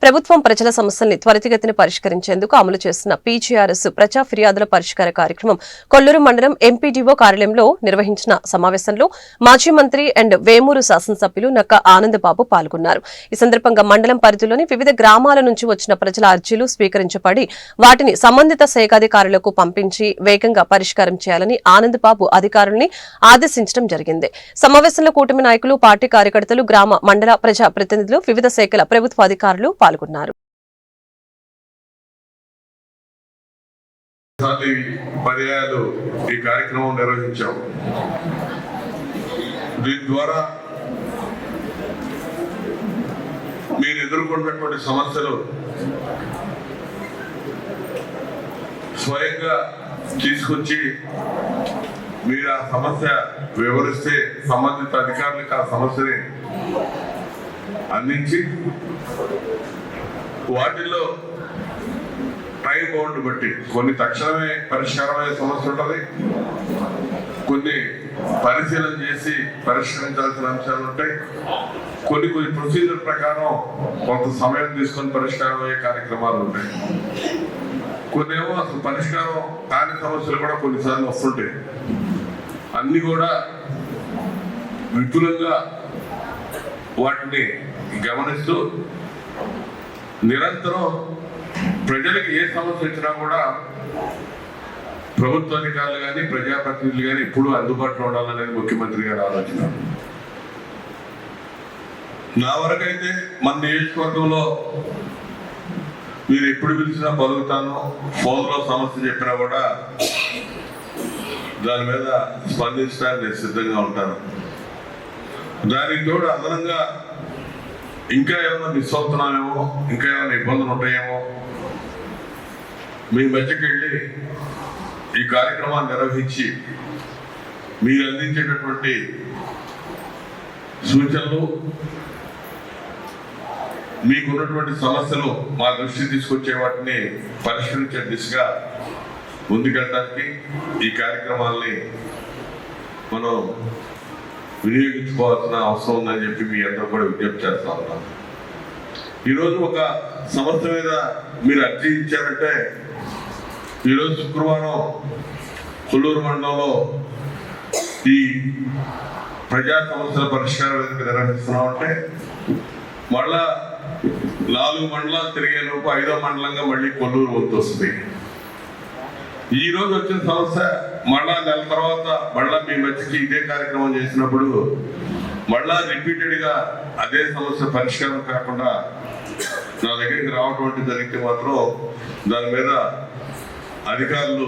ప్రభుత్వం ప్రజల సమస్యల్ని త్వరితగతిన పరిష్కరించేందుకు అమలు చేస్తున్న పీజీఆర్ఎస్ ప్రజా ఫిర్యాదుల పరిష్కార కార్యక్రమం కొల్లూరు మండలం ఎంపీడీఓ కార్యాలయంలో నిర్వహించిన సమావేశంలో మాజీ మంత్రి అండ్ వేమూరు శాసనసభ్యులు నక్క ఆనందబాబు పాల్గొన్నారు. ఈ సందర్భంగా మండలం పరిధిలోని వివిధ గ్రామాల నుంచి వచ్చిన ప్రజల అర్జీలు స్వీకరించబడి వాటిని సంబంధిత శాఖాధికారులకు పంపించి వేగంగా పరిష్కారం చేయాలని ఆనందబాబు అధికారుల్ని ఆదేశించడం జరిగింది. సమావేశంలో కూటమి నాయకులు, పార్టీ కార్యకర్తలు, గ్రామ మండల ప్రజా ప్రతినిధులు, వివిధ శాఖల ప్రభుత్వ అధికారులు పాల్గొన్నారు. పర్యాయాలు ఈ కార్యక్రమం నిర్వహించాం. దీని ద్వారా మీరు ఎదుర్కొన్నటువంటి సమస్యలు స్వయంగా తీసుకొచ్చి మీరు ఆ సమస్య వివరిస్తే సంబంధిత అధికారులకు ఆ సమస్యని అందించి వాటిల్లో టైం బౌండ్ బట్టి కొన్ని తక్షణమే పరిష్కారమయ్యే సమస్య ఉంటుంది, కొన్ని పరిశీలన చేసి పరిష్కరించాల్సిన అంశాలు ఉంటాయి, కొన్ని ప్రొసీజర్ ప్రకారం కొంత సమయం తీసుకొని పరిష్కారం అయ్యే కార్యక్రమాలు ఉంటాయి, కొన్ని ఏమో అసలు పరిష్కారం కాని సమస్యలు కూడా కొన్నిసార్లు వస్తుంటాయి. అన్ని కూడా విపులంగా వాటిని గమనిస్తూ నిరంతరం ప్రజలకు ఏ సమస్య వచ్చినా కూడా ప్రభుత్వ అధికారులు కానీ ప్రజాప్రతినిధులు కానీ ఎప్పుడూ అందుబాటులో ఉండాలనేది ముఖ్యమంత్రి గారి ఆలోచన. నా వరకైతే మన నియోజకవర్గంలో మీరు ఎప్పుడు పిలిచినా పలుకుతాను, ఫోన్లో సమస్య చెప్పినా కూడా దాని మీద స్పందించడానికి నేను సిద్ధంగా ఉంటాను. దానికి తోడు అదనంగా ఇంకా ఏమైనా మిస్ అవుతున్నామేమో, ఇంకా ఏమైనా ఇబ్బందులు ఉంటాయేమో మీ మధ్యకి వెళ్ళి ఈ కార్యక్రమాన్ని నిర్వహించి మీరు అందించేటటువంటి సూచనలు, మీకున్నటువంటి సమస్యలు మా దృష్టికి తీసుకొచ్చే వాటిని పరిష్కరించే దిశగా ముందుకెళ్ళడానికి ఈ కార్యక్రమాల్ని మనం వినియోగించుకోవాల్సిన అవసరం ఉందని చెప్పి మీ అందరూ కూడా విజ్ఞప్తి చేస్తా ఉన్నాం. ఈరోజు ఒక సమస్య మీద మీరు అర్జీ ఇచ్చారంటే, ఈరోజు శుక్రవారం కొల్లూరు మండలంలో ఈ ప్రజా సమస్యల పరిష్కార వేదిక నిర్వహిస్తున్నామంటే మళ్ళా 4 మండలాలు తిరిగే లోపు 5వ మండలంగా మళ్ళీ కొల్లూరు వంతు వస్తుంది. ఈ రోజు వచ్చిన సమస్య మళ్ళా నెల తర్వాత మళ్ళా మీ మధ్యకి ఇదే కార్యక్రమం చేసినప్పుడు మళ్ళా రిపీటెడ్ గా అదే సమస్య పరిష్కారం కాకుండా నా దగ్గరికి రావటం జరిగితే మాత్రం దాని మీద అధికారులు